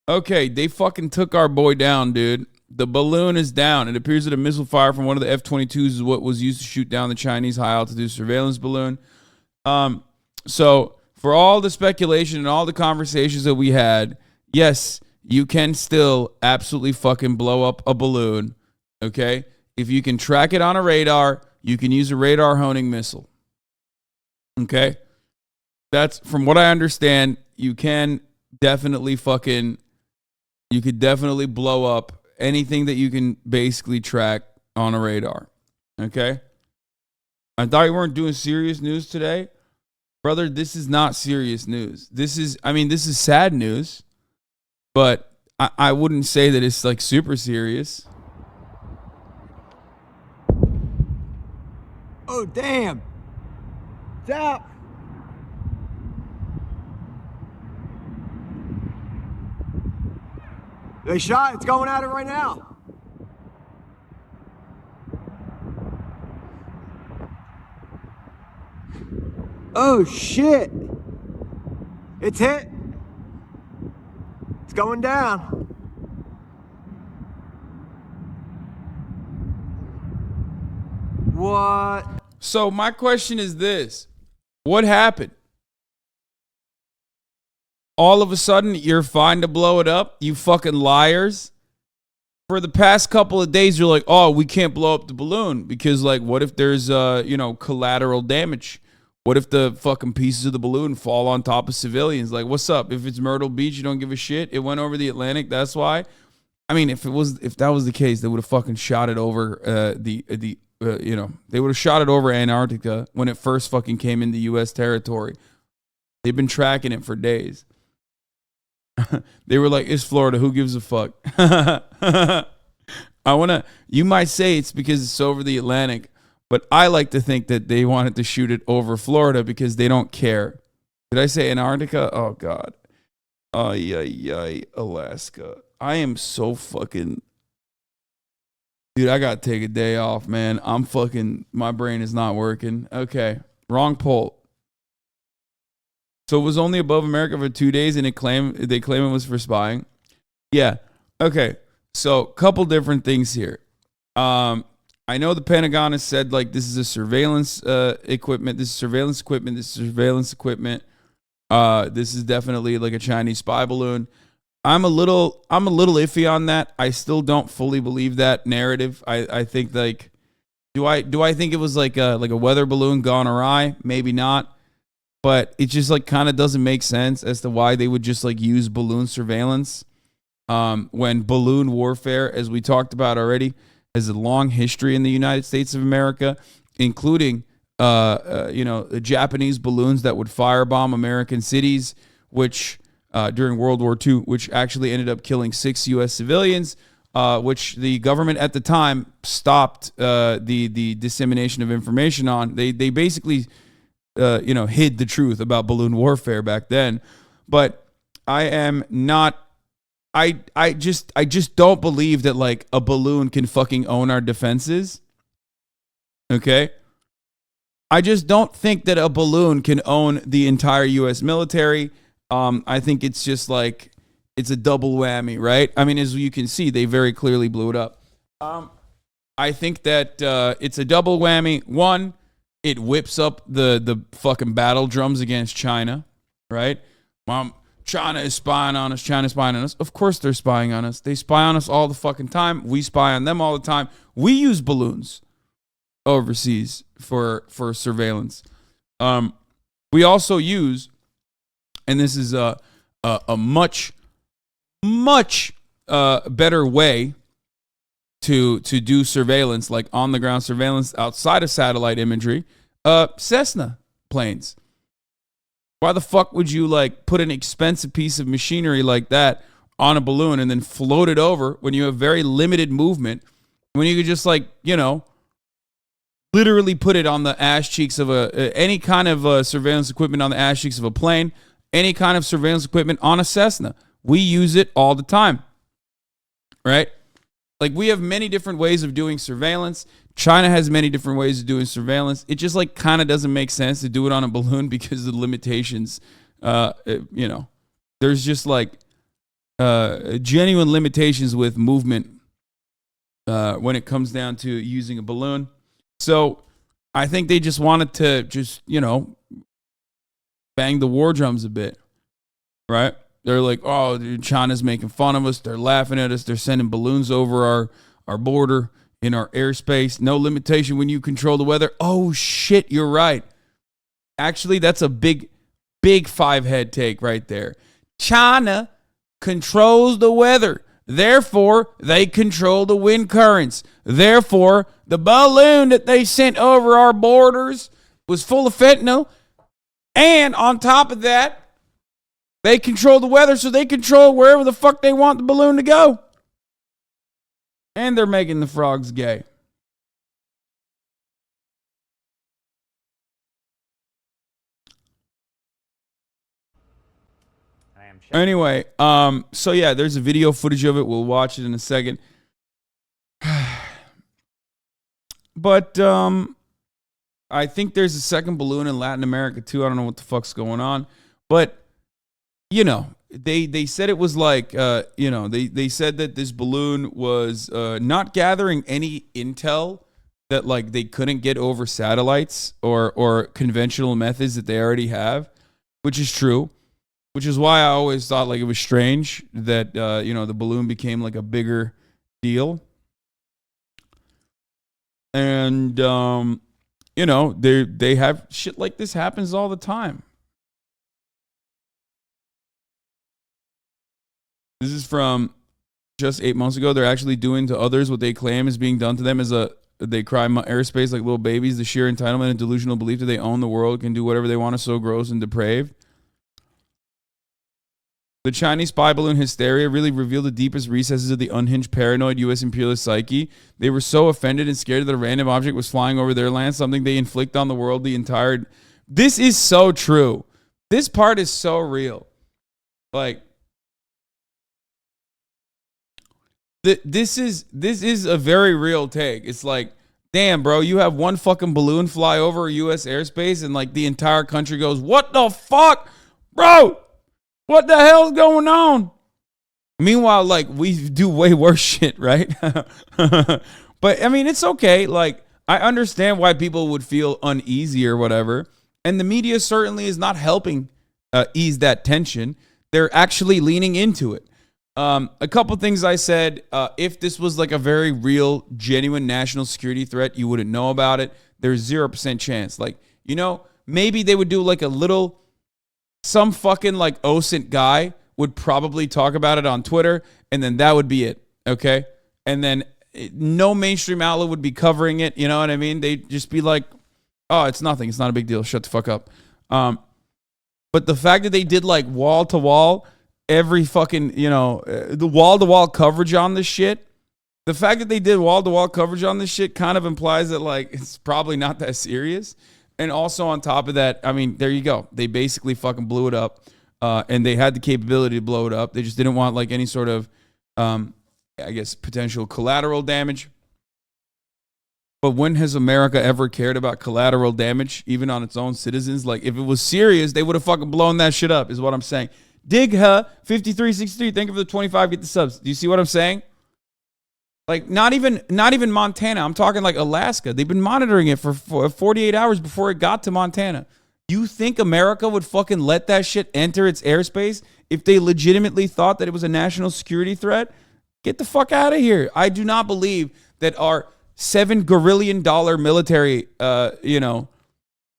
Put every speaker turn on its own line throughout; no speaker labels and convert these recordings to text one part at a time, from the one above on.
Okay, they fucking took our boy down, dude. The balloon is down. It appears that a missile fire from one of the F-22s is what was used to shoot down the Chinese high-altitude surveillance balloon. So for all the speculation and all the conversations that we had, yes, you can still absolutely fucking blow up a balloon, okay? If you can track it on a radar, you can use a radar honing missile, okay? That's, from what I understand, you could definitely blow up anything that you can basically track on a radar, okay? I thought you weren't doing serious news today. Brother, this is not serious news. This is sad news, but I wouldn't say that it's like super serious.
Oh, damn. Stop. They shot. It's going at it right now. Oh, shit. It's hit. It's going down. What?
So my question is this. What happened? All of a sudden, you're fine to blow it up? You fucking liars. For the past couple of days, you're like, oh, we can't blow up the balloon because, like, what if there's, collateral damage? What if the fucking pieces of the balloon fall on top of civilians? Like, what's up? If it's Myrtle Beach, you don't give a shit. It went over the Atlantic. That's why. I mean, if that was the case, they would have fucking shot it over they would have shot it over Antarctica when it first fucking came into U.S. territory. They've been tracking it for days. They were like, it's Florida. Who gives a fuck? You might say it's because it's over the Atlantic, but I like to think that they wanted to shoot it over Florida because they don't care. Did I say Antarctica? Oh, God. Alaska. I am so fucking... Dude, I got to take a day off, man. My brain is not working. Okay. Wrong poll. So it was only above America for 2 days, and they claim it was for spying. Yeah. Okay. So couple different things here. I know the Pentagon has said like this is a surveillance equipment. This is surveillance equipment. This is surveillance equipment. This is definitely like a Chinese spy balloon. I'm a little iffy on that. I still don't fully believe that narrative. I think like, do I think it was like a weather balloon gone awry? Maybe not. But it just like kind of doesn't make sense as to why they would just like use balloon surveillance when balloon warfare, as we talked about already, has a long history in the United States of America, including the Japanese balloons that would firebomb American cities, which during World War II, which actually ended up killing 6 U.S. civilians, which the government at the time stopped the dissemination of information on. They basically hid the truth about balloon warfare back then. But I just don't believe that like a balloon can fucking own our defenses. Okay? I just don't think that a balloon can own the entire US military. I think it's just like it's a double whammy, right? I mean, as you can see, they very clearly blew it up. I think that it's a double whammy. One, it whips up the fucking battle drums against China, right? China is spying on us. China is spying on us. Of course they're spying on us. They spy on us all the fucking time. We spy on them all the time. We use balloons overseas for surveillance. We also use, and this is a much better way to do surveillance, like on the ground surveillance outside of satellite imagery, Cessna planes. Why the fuck would you like put an expensive piece of machinery like that on a balloon and then float it over when you have very limited movement, when you could just like, literally put it on the ass cheeks of any kind of surveillance equipment on the ass cheeks of a plane, any kind of surveillance equipment on a Cessna. We use it all the time, right? Like we have many different ways of doing surveillance. China has many different ways of doing surveillance. It just like kind of doesn't make sense to do it on a balloon because of the limitations. There's just like genuine limitations with movement when it comes down to using a balloon. So I think they just wanted to just, bang the war drums a bit, right? They're like, oh, dude, China's making fun of us. They're laughing at us. They're sending balloons over our border in our airspace. No limitation when you control the weather. Oh, shit, you're right. Actually, that's a big 5-head take right there. China controls the weather. Therefore, they control the wind currents. Therefore, the balloon that they sent over our borders was full of fentanyl. And on top of that, they control the weather, so they control wherever the fuck they want the balloon to go. And they're making the frogs gay. Anyway, so yeah, there's a video footage of it. We'll watch it in a second. But I think there's a second balloon in Latin America too. I don't know what the fuck's going on, but they said it was like they said that this balloon was not gathering any intel that like they couldn't get over satellites or conventional methods that they already have, which is true. Which is why I always thought like it was strange that the balloon became like a bigger deal. And they have shit like this happens all the time. This is from just 8 months ago. They're actually doing to others what they claim is being done to them they cry airspace like little babies. The sheer entitlement and delusional belief that they own the world, can do whatever they want is so gross and depraved. The Chinese spy balloon hysteria really revealed the deepest recesses of the unhinged, paranoid U.S. imperialist psyche. They were so offended and scared that a random object was flying over their land, something they inflict on the world the entire... This is so true. This part is so real. Like, this is a very real take. It's like, damn, bro, you have one fucking balloon fly over U.S. airspace and like the entire country goes, what the fuck? Bro! What the hell's going on? Meanwhile, like, we do way worse shit, right? But, I mean, it's okay. Like, I understand why people would feel uneasy or whatever. And the media certainly is not helping ease that tension. They're actually leaning into it. A couple things I said. If this was like a very real, genuine national security threat, you wouldn't know about it. There's 0% chance. Like, maybe they would do like a little... Some fucking like OSINT guy would probably talk about it on Twitter, and then that would be it, okay? And then no mainstream outlet would be covering it, you know what I mean? They'd just be like, oh, it's nothing. It's not a big deal. Shut the fuck up. But the fact that they did like wall-to-wall, every fucking, the wall-to-wall coverage on this shit, the fact that they did wall-to-wall coverage on this shit kind of implies that like it's probably not that serious. And also on top of that, I mean, there you go. They basically fucking blew it up, and they had the capability to blow it up. They just didn't want like any sort of, potential collateral damage. But when has America ever cared about collateral damage, even on its own citizens? Like, if it was serious, they would have fucking blown that shit up, is what I'm saying. Digha 5363, thank you for the 25. Get the subs. Do you see what I'm saying? Like, not even Montana. I'm talking like Alaska. They've been monitoring it for 48 hours before it got to Montana. You think America would fucking let that shit enter its airspace if they legitimately thought that it was a national security threat? Get the fuck out of here. I do not believe that our $7 gorillion military, that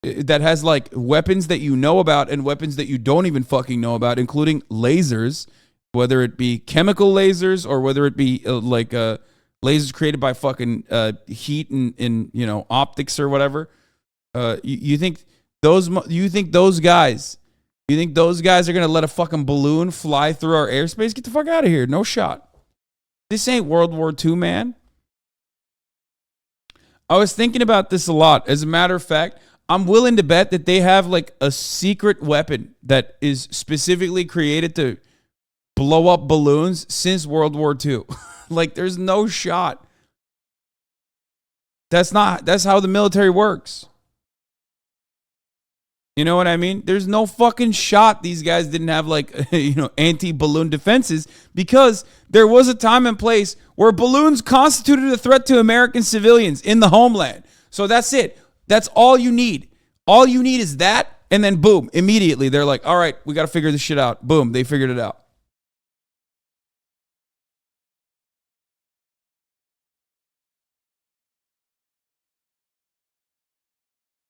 has like weapons that you know about and weapons that you don't even fucking know about, including lasers, whether it be chemical lasers or whether it be lasers created by fucking heat and optics or whatever. You think those guys are gonna let a fucking balloon fly through our airspace? Get the fuck out of here! No shot. This ain't World War II, man. I was thinking about this a lot. As a matter of fact, I'm willing to bet that they have like a secret weapon that is specifically created to blow up balloons since World War II. Like, there's no shot. That's how the military works. You know what I mean? There's no fucking shot these guys didn't have like, anti-balloon defenses, because there was a time and place where balloons constituted a threat to American civilians in the homeland. So that's it. That's all you need. All you need is that. And then boom, immediately they're like, all right, we got to figure this shit out. Boom, they figured it out.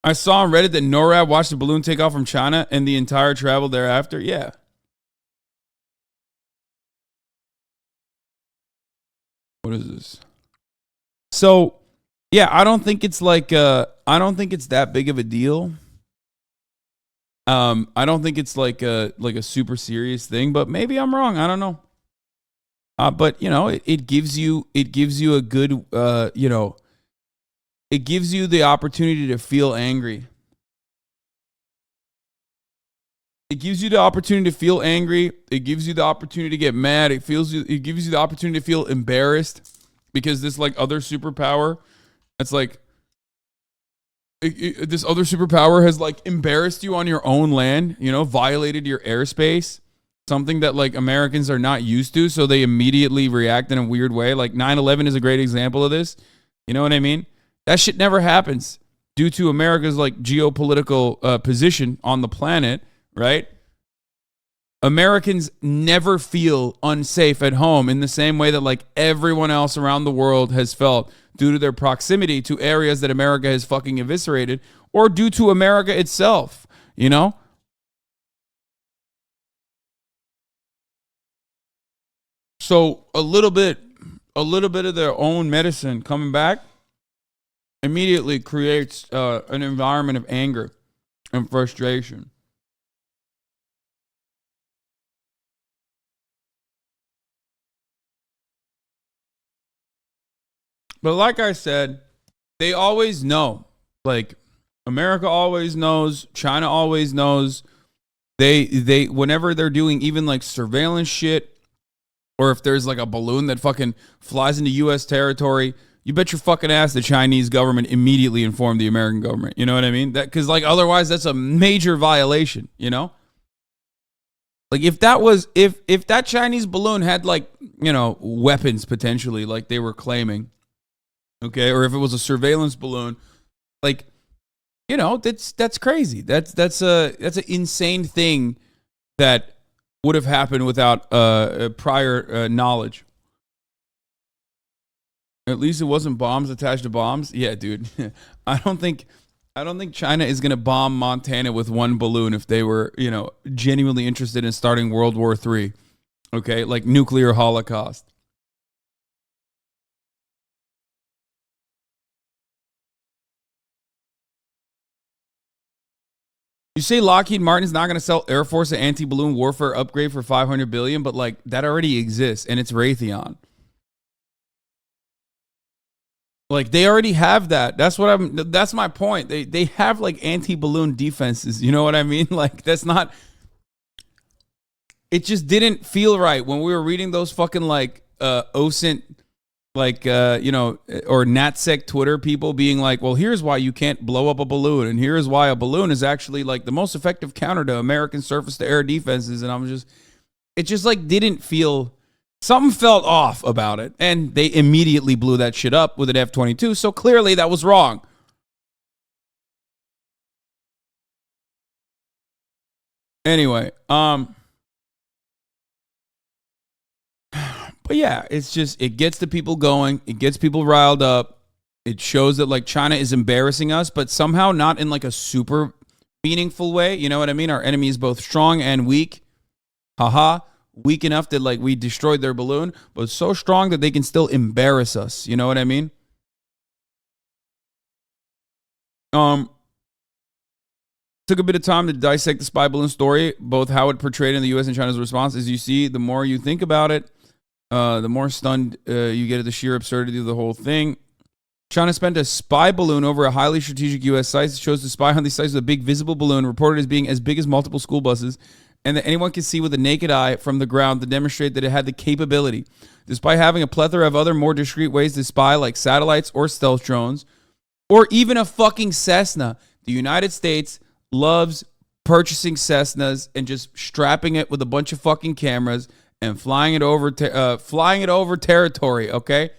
I saw on Reddit that NORAD watched the balloon take off from China and the entire travel thereafter. Yeah. What is this? So, yeah, I don't think it's like I don't think it's that big of a deal. I don't think it's like a super serious thing, but maybe I'm wrong. I don't know. But it gives you a good it gives you the opportunity to feel angry. It gives you the opportunity to feel angry. It gives you the opportunity to get mad. It gives you the opportunity to feel embarrassed because this like other superpower, it's like this other superpower has like embarrassed you on your own land, violated your airspace, something that like Americans are not used to. So they immediately react in a weird way. Like 9/11 is a great example of this. You know what I mean? That shit never happens due to America's like geopolitical position on the planet, right? Americans never feel unsafe at home in the same way that like everyone else around the world has felt due to their proximity to areas that America has fucking eviscerated, or due to America itself, So a little bit of their own medicine coming back immediately creates an environment of anger and frustration. But like I said, they always know. Like America always knows, China always knows. They whenever they're doing even like surveillance shit, or if there's like a balloon that fucking flies into US territory, you bet your fucking ass the Chinese government immediately informed the American government. You know what I mean? That because like otherwise that's a major violation, Like if that Chinese balloon had like, weapons potentially like they were claiming, okay, or if it was a surveillance balloon, like, that's crazy. That's an insane thing that would have happened without prior knowledge. At least it wasn't bombs attached to bombs. Yeah, dude. I don't think China is gonna bomb Montana with one balloon if they were, genuinely interested in starting World War III. Okay, like nuclear holocaust. You say Lockheed Martin is not going to sell Air Force an anti-balloon warfare upgrade for $500 billion, but like that already exists and it's Raytheon. Like they already have that. That's my point. They have like anti-balloon defenses. You know what I mean? Like that's not, it just didn't feel right when we were reading those fucking like OSINT like or NatSec Twitter people being like, well, here's why you can't blow up a balloon, and here's why a balloon is actually like the most effective counter to American surface to air defenses. And it just like didn't feel, something felt off about it, and they immediately blew that shit up with an F-22. So clearly that was wrong. Anyway, but yeah, it's just, it gets the people going. It gets people riled up. It shows that like China is embarrassing us, but somehow not in like a super meaningful way. You know what I mean? Our enemy is both strong and weak. Haha. Weak enough that like we destroyed their balloon, but so strong that they can still embarrass us. You know what I mean? Took a bit of time to dissect the spy balloon story, both how it portrayed in the U.S. and China's response. As you see, the more you think about it, the more stunned you get at the sheer absurdity of the whole thing. China spent a spy balloon over a highly strategic U.S. site. It shows to spy on these sites with a big visible balloon, reported as being as big as multiple school buses, and that anyone can see with a naked eye from the ground to demonstrate that it had the capability, despite having a plethora of other more discreet ways to spy, like satellites or stealth drones, or even a fucking Cessna. The United States loves purchasing Cessnas and just strapping it with a bunch of fucking cameras and flying it over territory, okay?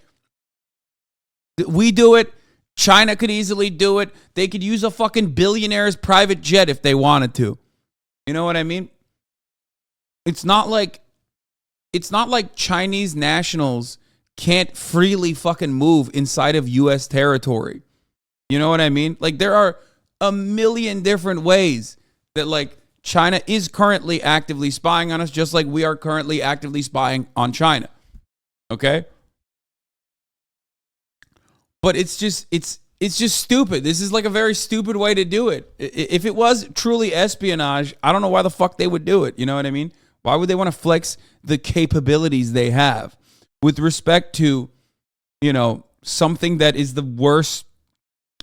We do it. China could easily do it. They could use a fucking billionaire's private jet if they wanted to. You know what I mean? It's not like Chinese nationals can't freely fucking move inside of U.S. territory. You know what I mean? Like, there are a million different ways that, like, China is currently actively spying on us, just like we are currently actively spying on China. Okay? But it's just stupid. This is like a very stupid way to do it. If it was truly espionage, I don't know why the fuck they would do it. You know what I mean? Why would they want to flex the capabilities they have with respect to, you know, something that is the worst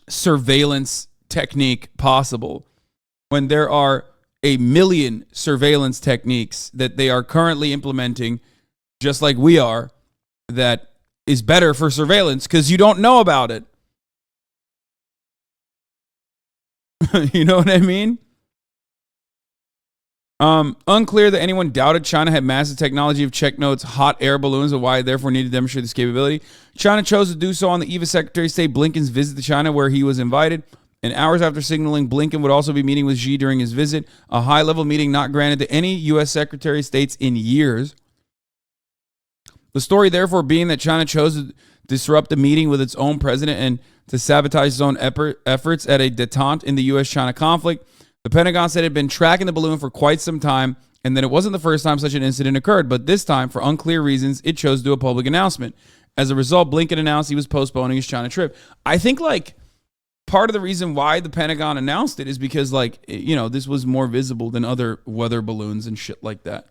surveillance technique possible, when there are a million surveillance techniques that they are currently implementing, just like we are, that is better for surveillance because you don't know about it. You know what I mean? Unclear that anyone doubted China had massive technology of check notes, hot air balloons, and why it therefore needed to demonstrate this capability. China chose to do so on the eve of Secretary of State Blinken's visit to China, where he was invited. And hours after signaling Blinken would also be meeting with Xi during his visit, a high-level meeting not granted to any U.S. Secretary of States in years. The story, therefore, being that China chose to disrupt the meeting with its own president and to sabotage its own efforts at a détente in the U.S.-China conflict. The Pentagon said it had been tracking the balloon for quite some time, and that it wasn't the first time such an incident occurred, but this time, for unclear reasons, it chose to do a public announcement. As a result, Blinken announced he was postponing his China trip. I think, like, part of the reason why the Pentagon announced it is because, like, you know, this was more visible than other weather balloons and shit like that.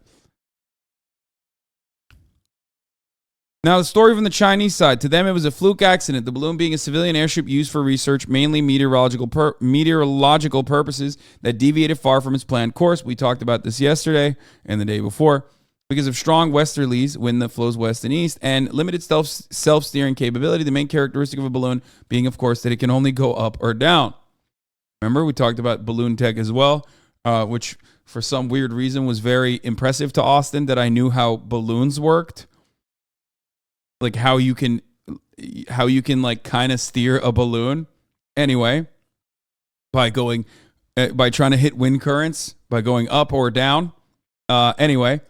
Now, the story from the Chinese side. To them, it was a fluke accident, the balloon being a civilian airship used for research, mainly meteorological purposes, that deviated far from its planned course. We talked about this yesterday and the day before. Because of strong westerlies, wind that flows west and east, and limited self-steering capability, the main characteristic of a balloon being, of course, that it can only go up or down. Remember, we talked about balloon tech as well, which for some weird reason was very impressive to Austin, that I knew how balloons worked. Like how you can like kind of steer a balloon. Anyway, by trying to hit wind currents, by going up or down. Anyway,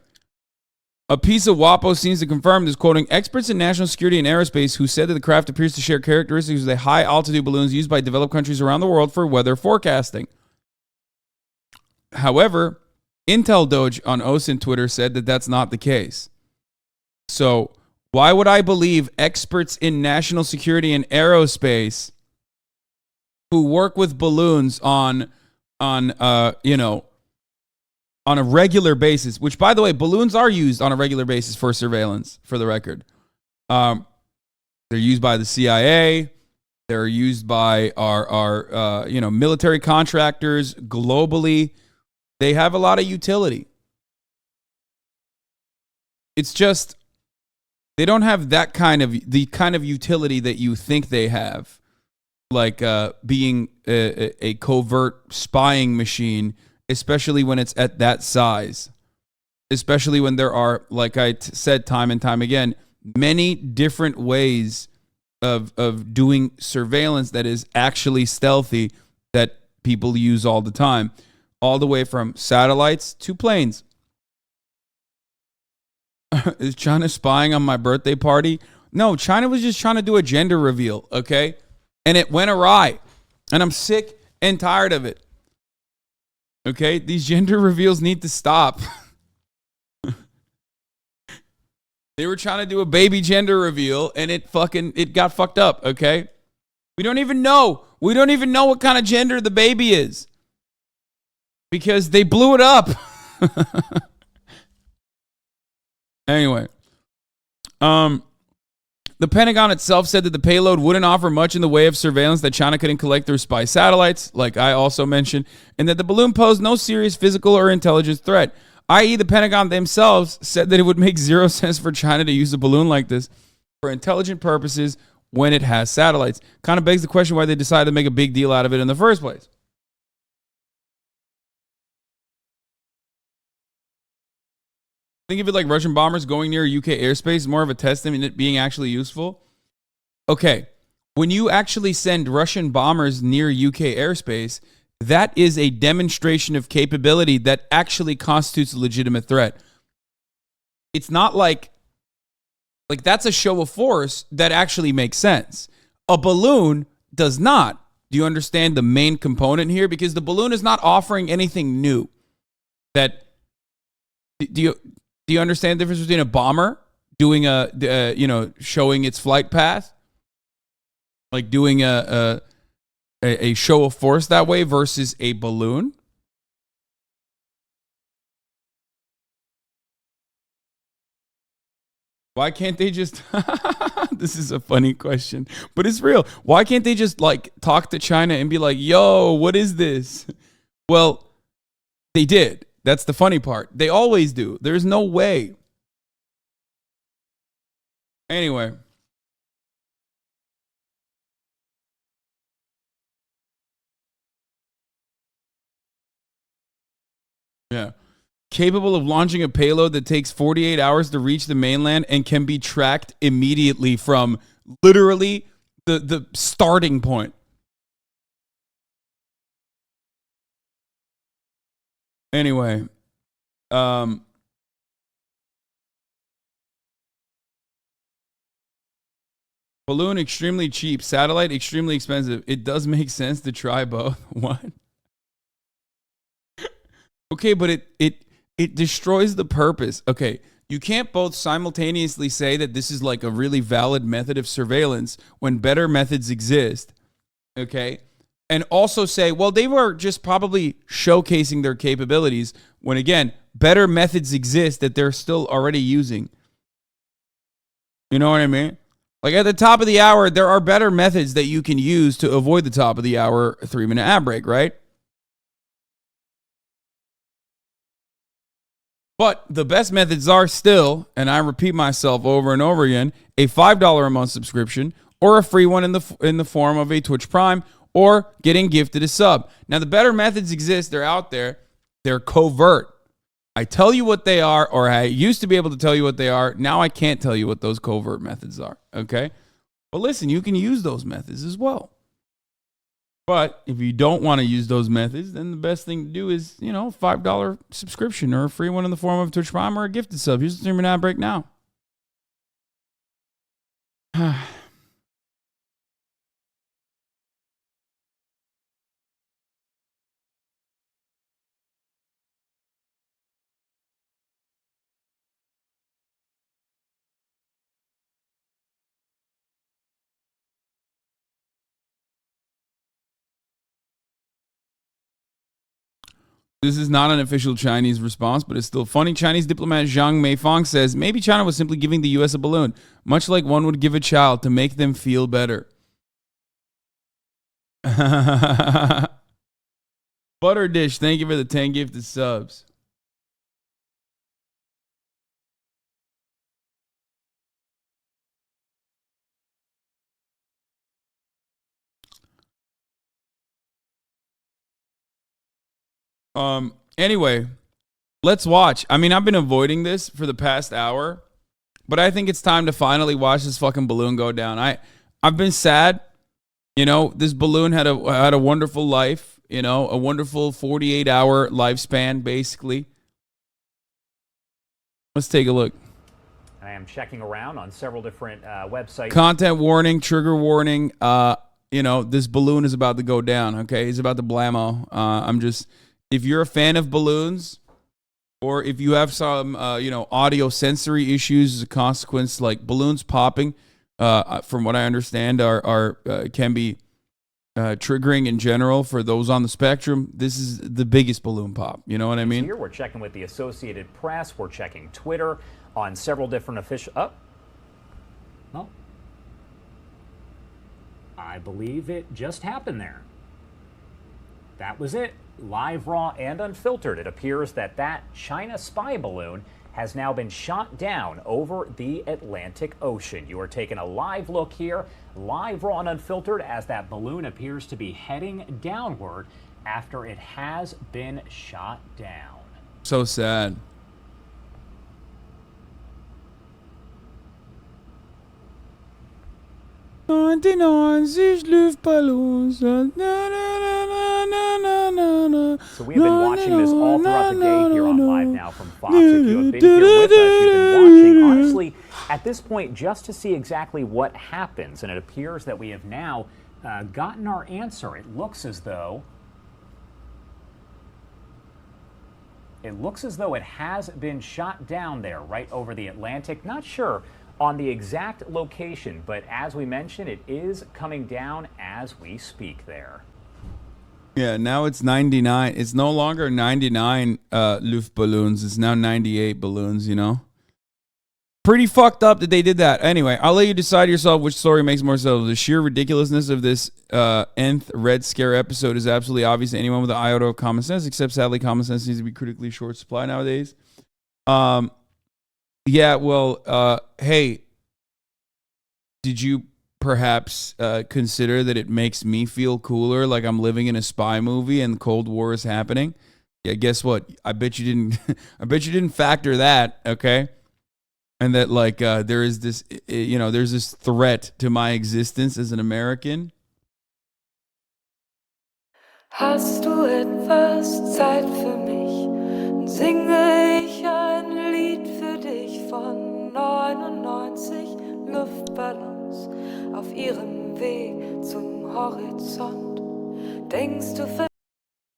a piece of WAPO seems to confirm this, quoting experts in national security and aerospace who said that the craft appears to share characteristics of the high altitude balloons used by developed countries around the world for weather forecasting. However, Intel Doge on OSINT Twitter said that that's not the case. So why would I believe experts in national security and aerospace who work with balloons on a regular basis, which, by the way, balloons are used on a regular basis for surveillance, for the record. They're used by the CIA. They're used by our military contractors globally. They have a lot of utility. It's just they don't have the kind of utility that you think they have, like being a covert spying machine, especially when it's at that size, especially when there are, like I said time and time again, many different ways of doing surveillance that is actually stealthy that people use all the time, all the way from satellites to planes. Is China spying on my birthday party? No, China was just trying to do a gender reveal, okay? And it went awry. And I'm sick and tired of it. Okay? These gender reveals need to stop. They were trying to do a baby gender reveal and it got fucked up, okay? We don't even know. We don't even know what kind of gender the baby is. Because they blew it up. Anyway, the Pentagon itself said that the payload wouldn't offer much in the way of surveillance that China couldn't collect through spy satellites, like I also mentioned, and that the balloon posed no serious physical or intelligence threat, i.e. the Pentagon themselves said that it would make zero sense for China to use a balloon like this for intelligent purposes when it has satellites. Kind of begs the question why they decided to make a big deal out of it in the first place. Think of it like Russian bombers going near UK airspace, more of a test than it being actually useful. Okay, when you actually send Russian bombers near UK airspace, that is a demonstration of capability that actually constitutes a legitimate threat. It's not like that's a show of force that actually makes sense. A balloon does not. Do you understand the main component here? Because the balloon is not offering anything new. Do you understand the difference between a bomber doing showing its flight path, like doing a show of force that way, versus a balloon? Why can't they just this is a funny question, but it's real. Why can't they just like talk to China and be like, yo, what is this? Well, they did. That's the funny part. They always do. There's no way. Anyway. Yeah. Capable of launching a payload that takes 48 hours to reach the mainland and can be tracked immediately from literally the starting point. Anyway, balloon extremely cheap, satellite extremely expensive. It does make sense to try both. What? Okay, but it destroys the purpose. Okay, you can't both simultaneously say that this is like a really valid method of surveillance when better methods exist, okay? And also say, well, they were just probably showcasing their capabilities when, again, better methods exist that they're still already using. You know what I mean? Like at the top of the hour, there are better methods that you can use to avoid the top of the hour 3-minute ad break, right? But the best methods are still, and I repeat myself over and over again, a $5 a month subscription or a free one in the form of a Twitch Prime or getting gifted a sub. Now, the better methods exist. They're out there. They're covert. I tell you what they are, or I used to be able to tell you what they are. Now I can't tell you what those covert methods are, okay? But listen, you can use those methods as well. But if you don't want to use those methods, then the best thing to do is, a $5 subscription or a free one in the form of Twitch Prime or a gifted sub. Here's the 3-minute ad break now. This is not an official Chinese response, but it's still funny. Chinese diplomat Zhang Meifang says, maybe China was simply giving the U.S. a balloon, much like one would give a child to make them feel better. Butter Dish, thank you for the 10 gifted subs. Anyway, let's watch. I mean, I've been avoiding this for the past hour, but I think it's time to finally watch this fucking balloon go down. I've been sad. This balloon had a wonderful life, a wonderful 48-hour lifespan, basically. Let's take a look.
I am checking around on several different websites.
Content warning, trigger warning. This balloon is about to go down, okay? He's about to blammo. If you're a fan of balloons, or if you have some, audio sensory issues as a consequence, like balloons popping, from what I understand, can be triggering in general for those on the spectrum. This is the biggest balloon pop. You know what I mean?
Here we're checking with the Associated Press. We're checking Twitter on several different official. Well, I believe it just happened there. That was it. Live, raw, and unfiltered. It appears that China spy balloon has now been shot down over the Atlantic Ocean. You are taking a live look here, live, raw, and unfiltered, as that balloon appears to be heading downward after it has been shot down.
So sad. 99 Luftballons. Na, na, na, na, na, na, na.
So we have been watching this all throughout the day here on Live Now from Fox. If you have been here with us, you've been watching, honestly, at this point, just to see exactly what happens. And it appears that we have now gotten our answer. It looks as though it has been shot down there right over the Atlantic. Not sure on the exact location, but as we mentioned, it is coming down as we speak there.
Yeah, now it's 99. It's no longer 99 Luftballons. It's now 98 balloons, you know? Pretty fucked up that they did that. Anyway, I'll let you decide yourself which story makes more sense. The sheer ridiculousness of this nth Red Scare episode is absolutely obvious to anyone with an iota of common sense, except sadly common sense needs to be critically short supply nowadays. Yeah, well, hey, did you perhaps consider that it makes me feel cooler, like I'm living in a spy movie and the Cold War is happening? Yeah, guess what? I bet you didn't. I bet you didn't factor that. Okay, and that like there is this, you know, there's this threat to my existence as an American.
Hast du etwas Zeit für mich? Dann singe ich ein Lied für dich von 99 Luftballons auf ihrem Weg zum Horizont. Denkst du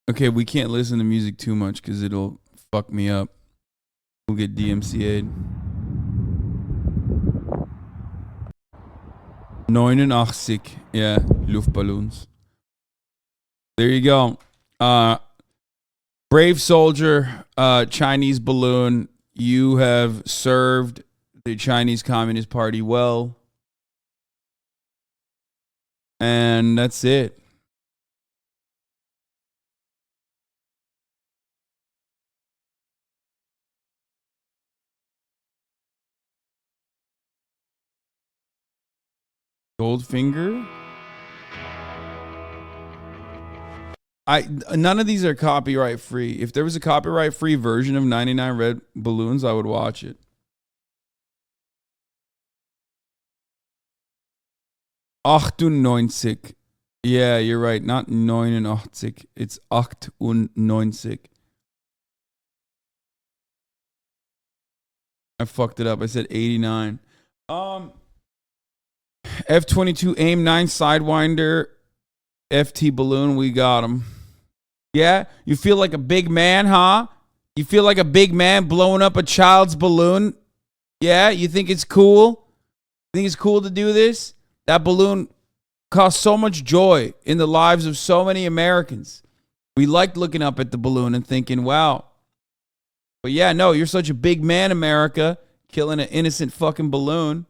Okay, we can't listen to music too much because it'll fuck me up. We'll get DMCA'd. 89, yeah, Luftballons. There you go. Brave soldier, Chinese balloon. You have served the Chinese Communist Party well. And that's it. Goldfinger? None of these are copyright free. If there was a copyright free version of 99 Red Balloons, I would watch it. Achtundneunzig. Yeah, you're right. Not 89. It's 98. I fucked it up. I said 89. F-22 AIM 9 Sidewinder FT balloon. We got him. Yeah? You feel like a big man, huh? You feel like a big man blowing up a child's balloon? Yeah? You think it's cool? You think it's cool to do this? That balloon caused so much joy in the lives of so many Americans. We liked looking up at the balloon and thinking, wow. But yeah, no, you're such a big man, America, killing an innocent fucking balloon.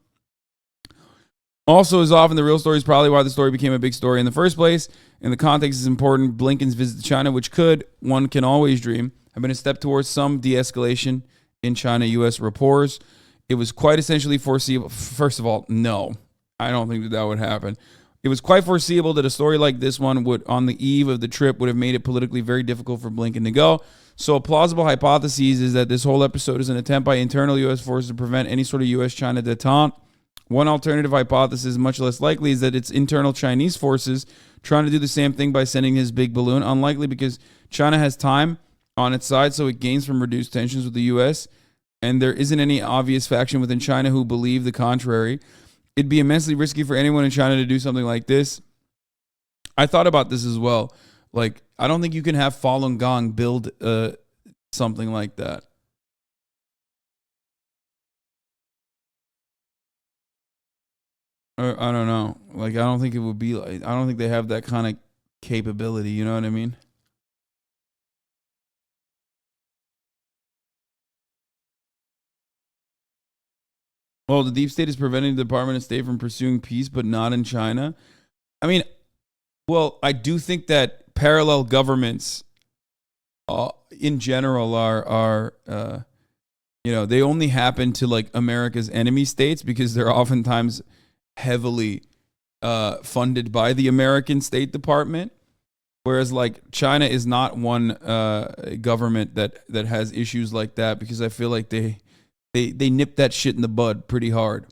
Also, as often, the real story is probably why the story became a big story in the first place. And the context is important. Blinken's visit to China, which could, one can always dream, have been a step towards some de-escalation in China-U.S. rapport. It was quite essentially foreseeable. First of all, no, I don't think that would happen. It was quite foreseeable that a story like this one would, on the eve of the trip, would have made it politically very difficult for Blinken to go. So a plausible hypothesis is that this whole episode is an attempt by internal U.S. forces to prevent any sort of U.S.-China détente. One alternative hypothesis, much less likely, is that it's internal Chinese forces trying to do the same thing by sending his big balloon. Unlikely because China has time on its side, so it gains from reduced tensions with the U.S., and there isn't any obvious faction within China who believe the contrary. It'd be immensely risky for anyone in China to do something like this. I thought about this as well. Like, I don't think you can have Falun Gong build something like that. I don't know. Like, I don't think it would be like, I don't think they have that kind of capability. You know what I mean? Well, the deep state is preventing the Department of State from pursuing peace, but not in China. I mean, well, I do think that parallel governments in general are you know, they only happen to like America's enemy states because they're oftentimes heavily funded by the American State Department. Whereas like China is not one government that has issues like that, because I feel like they nip that shit in the bud pretty hard.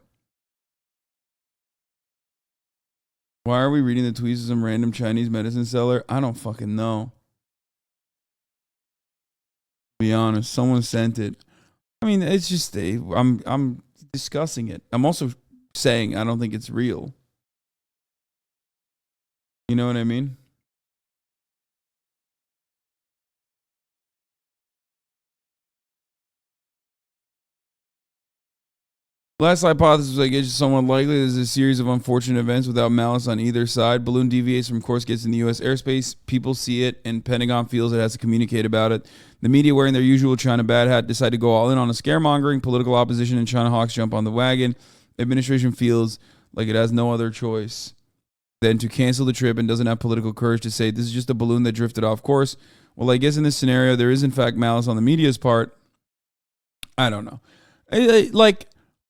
Why are we reading the tweets of some random Chinese medicine seller? I don't fucking know. To be honest, someone sent it. I mean, it's just I'm discussing it. I'm also saying I don't think it's real. You know what I mean? Last hypothesis I guess is somewhat likely is a series of unfortunate events without malice on either side. Balloon deviates from course, gets in the U.S. airspace. People see it, and Pentagon feels it has to communicate about it. The media, wearing their usual China bad hat, decide to go all in on a scaremongering. Political opposition and China hawks jump on the wagon. Administration feels like it has no other choice than to cancel the trip and doesn't have political courage to say this is just a balloon that drifted off course. Well, I guess in this scenario, there is in fact malice on the media's part. I don't know.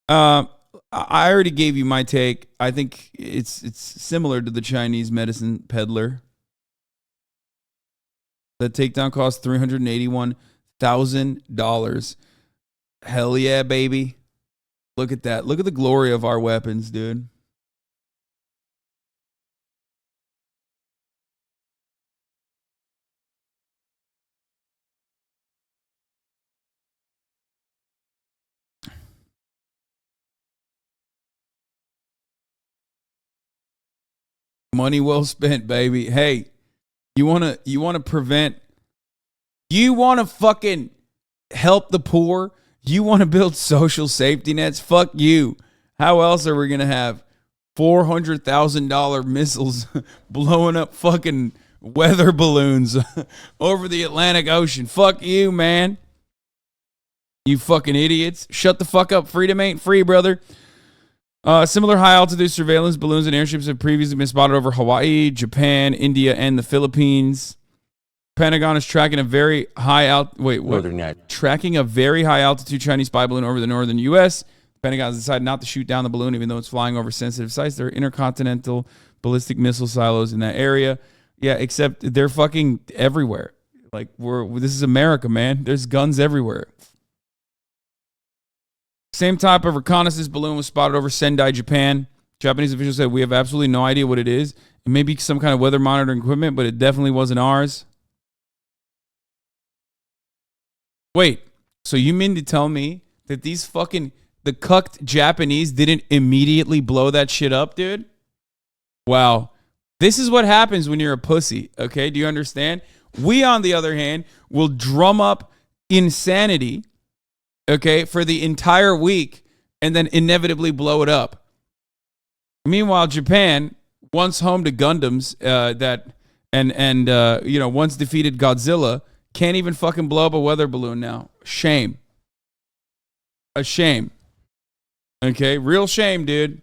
I already gave you my take. I think it's similar to the Chinese medicine peddler. The takedown cost $381,000. Hell yeah, baby. Look at that. Look at the glory of our weapons, dude. Money well spent, baby. Hey, you wanna prevent, you wanna fucking help the poor, you wanna build social safety nets, fuck you. How else are we gonna have $400,000 missiles blowing up fucking weather balloons over the Atlantic Ocean? Fuck you, man. You fucking idiots. Shut the fuck up. Freedom ain't free, brother. Similar high-altitude surveillance balloons and airships have previously been spotted over Hawaii, Japan, India, and the Philippines. Pentagon is tracking a very tracking a very high-altitude Chinese spy balloon over the northern U.S. Pentagon has decided not to shoot down the balloon, even though it's flying over sensitive sites. There are intercontinental ballistic missile silos in that area. Yeah, except they're fucking everywhere. Like this is America, man. There's guns everywhere. Same type of reconnaissance balloon was spotted over Sendai, Japan. Japanese officials said, we have absolutely no idea what it is. It may be some kind of weather monitoring equipment, but it definitely wasn't ours. Wait, so you mean to tell me that the cucked Japanese didn't immediately blow that shit up, dude? Wow. This is what happens when you're a pussy, okay? Do you understand? We, on the other hand, will drum up insanity, okay, for the entire week and then inevitably blow it up. Meanwhile, Japan, once home to Gundams once defeated Godzilla, can't even fucking blow up a weather balloon now. Shame. A shame. Okay, real shame, dude.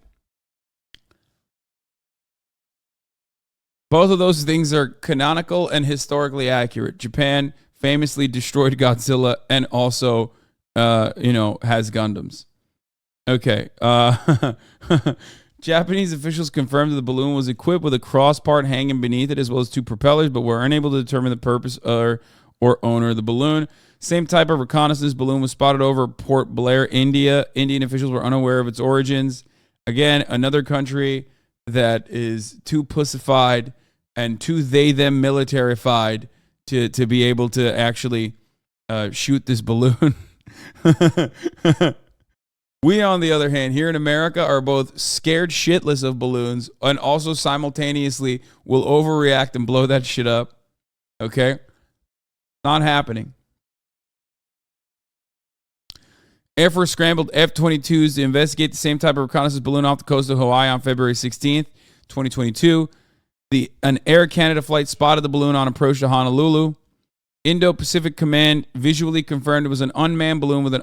Both of those things are canonical and historically accurate. Japan famously destroyed Godzilla and also has Gundams. Okay. Japanese officials confirmed that the balloon was equipped with a cross part hanging beneath it, as well as two propellers, but were unable to determine the purpose or owner of the balloon. Same type of reconnaissance balloon was spotted over Port Blair, India. Indian officials were unaware of its origins. Again, another country that is too pussified and too they-them militarified to be able to actually shoot this balloon. We, on the other hand, here in America are both scared shitless of balloons and also simultaneously will overreact and blow that shit up. Okay? Not happening. Air Force scrambled F-22s to investigate the same type of reconnaissance balloon off the coast of Hawaii on February 16th, 2022. An Air Canada flight spotted the balloon on approach to Honolulu. Indo-Pacific Command visually confirmed it was an unmanned balloon with an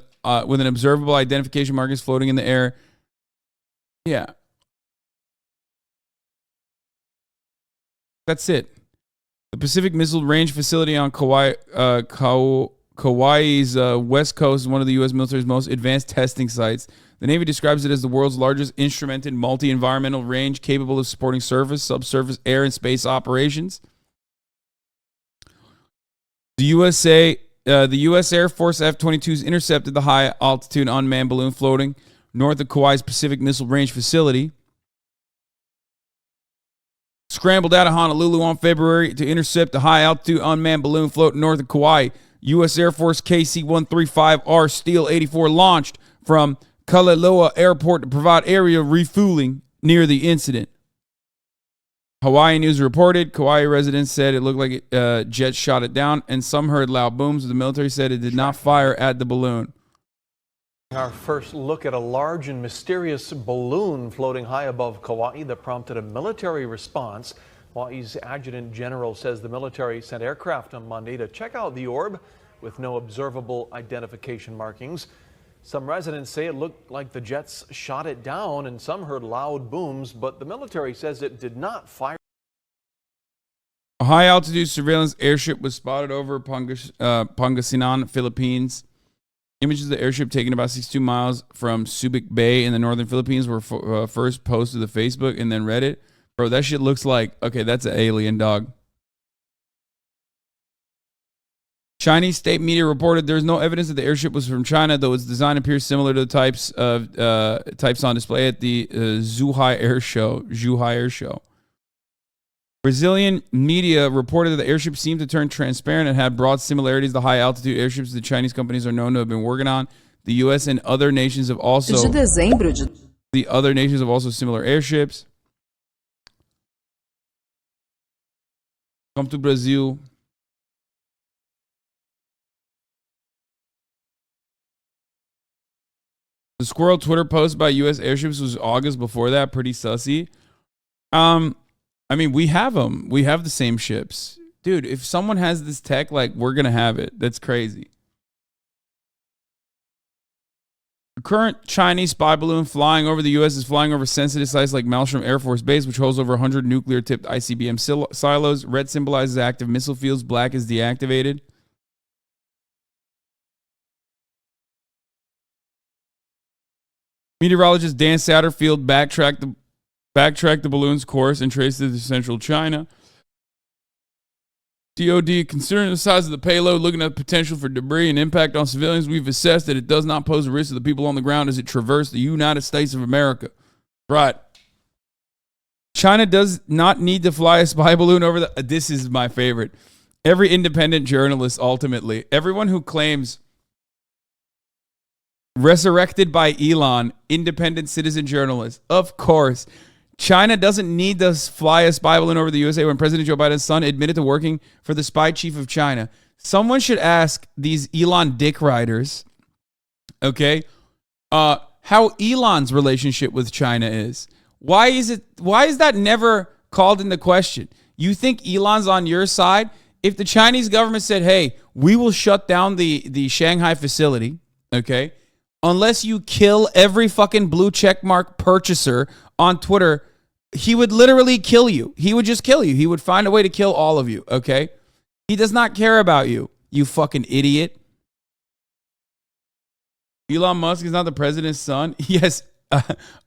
observable identification markings floating in the air. Yeah. That's it. The Pacific Missile Range Facility on Kauai's west coast is one of the U.S. military's most advanced testing sites. The Navy describes it as the world's largest instrumented multi-environmental range capable of supporting surface, subsurface, air, and space operations. The U.S. Air Force F-22s intercepted the high-altitude unmanned balloon floating north of Kauai's Pacific Missile Range Facility. scrambled out of Honolulu on February to intercept a high-altitude unmanned balloon floating north of Kauai. U.S. Air Force KC-135R Steel 84 launched from Kalaeloa Airport to provide area refueling near the incident. Hawaii News reported Kauai residents said it looked like jets shot it down, and some heard loud booms. The military said it did not fire at the balloon.
Our first look at a large and mysterious balloon floating high above Kauai that prompted a military response. Hawaii's adjutant general says the military sent aircraft on Monday to check out the orb with no observable identification markings. Some residents say it looked like the jets shot it down, and some heard loud booms, but the military says it did not fire.
A high-altitude surveillance airship was spotted over Pangasinan, Philippines. Images of the airship taken about 62 miles from Subic Bay in the northern Philippines were first posted to Facebook and then Reddit. Bro, that shit looks like, okay, that's an alien, dog. Chinese state media reported there's no evidence that the airship was from China, though its design appears similar to the types on display at the Zhuhai Air Show. Brazilian media reported that the airship seemed to turn transparent and had broad similarities to high-altitude airships the Chinese companies are known to have been working on. The U.S. and other nations have also similar airships. Come to Brazil. The squirrel Twitter post by U.S. airships was August before that. Pretty sussy. I mean, we have them. We have the same ships. Dude, if someone has this tech, like, we're going to have it. That's crazy. The current Chinese spy balloon flying over the U.S. is flying over sensitive sites like Malmstrom Air Force Base, which holds over 100 nuclear-tipped ICBM silos. Red symbolizes active missile fields. Black is deactivated. Meteorologist Dan Satterfield backtracked the balloon's course and traced it to central China. DOD, considering the size of the payload, looking at the potential for debris and impact on civilians, we've assessed that it does not pose a risk to the people on the ground as it traversed the United States of America. Right. China does not need to fly a spy balloon over the... This is my favorite. Every independent journalist, ultimately, everyone who claims resurrected by Elon, independent citizen journalists, of course... China doesn't need to fly a spy balloon over the USA when President Joe Biden's son admitted to working for the spy chief of China. Someone should ask these Elon dick riders, okay, how Elon's relationship with China is. Why is that never called into question? You think Elon's on your side? If the Chinese government said, hey, we will shut down the Shanghai facility, okay, unless you kill every fucking blue checkmark purchaser on Twitter, he would literally kill you. He would just kill you. He would find a way to kill all of you, okay? He does not care about you, you fucking idiot. Elon Musk is not the president's son? Yes,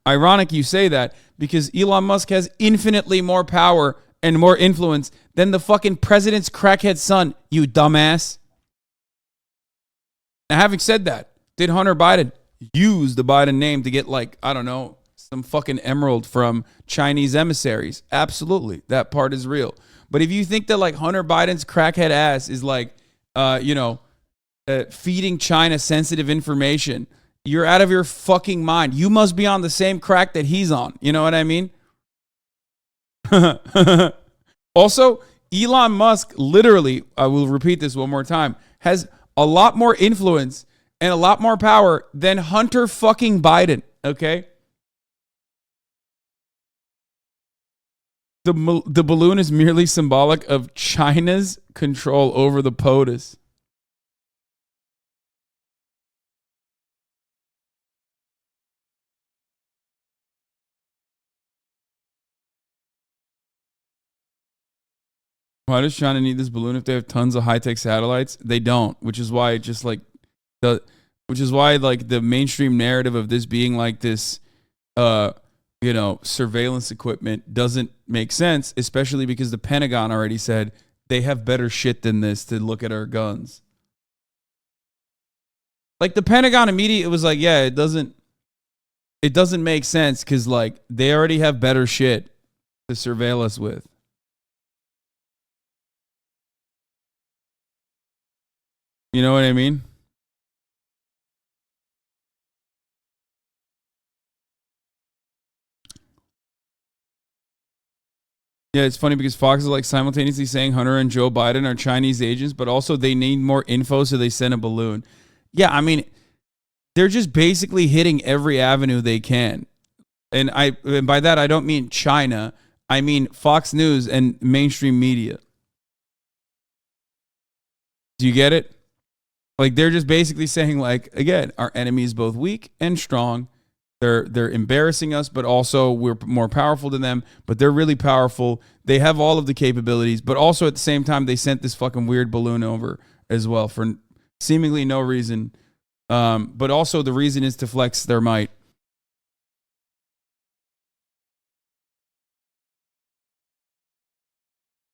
ironic you say that, because Elon Musk has infinitely more power and more influence than the fucking president's crackhead son, you dumbass. Now, having said that, did Hunter Biden use the Biden name to get, like, I don't know, some fucking emerald from Chinese emissaries? Absolutely. That part is real. But if you think that, like, Hunter Biden's crackhead ass is, like, feeding China sensitive information, you're out of your fucking mind. You must be on the same crack that he's on. You know what I mean? Also, Elon Musk literally, I will repeat this one more time, has a lot more influence and a lot more power than Hunter fucking Biden, okay? The balloon is merely symbolic of China's control over the POTUS. Why does China need this balloon if they have tons of high-tech satellites? They don't, which is why the mainstream narrative of this being like this surveillance equipment doesn't make sense, especially because the Pentagon already said they have better shit than this to look at our guns. Like, the Pentagon immediately was like, yeah, it doesn't make sense because, like, they already have better shit to surveil us with. You know what I mean? Yeah, it's funny because Fox is like simultaneously saying Hunter and Joe Biden are Chinese agents, but also they need more info, so they send a balloon. Yeah, I mean, they're just basically hitting every avenue they can. And by that I don't mean China. I mean Fox News and mainstream media. Do you get it? Like they're just basically saying, like, again, our enemy is both weak and strong. They're embarrassing us, but also we're more powerful than them. But they're really powerful. They have all of the capabilities, but also at the same time, they sent this fucking weird balloon over as well for seemingly no reason. But also the reason is to flex their might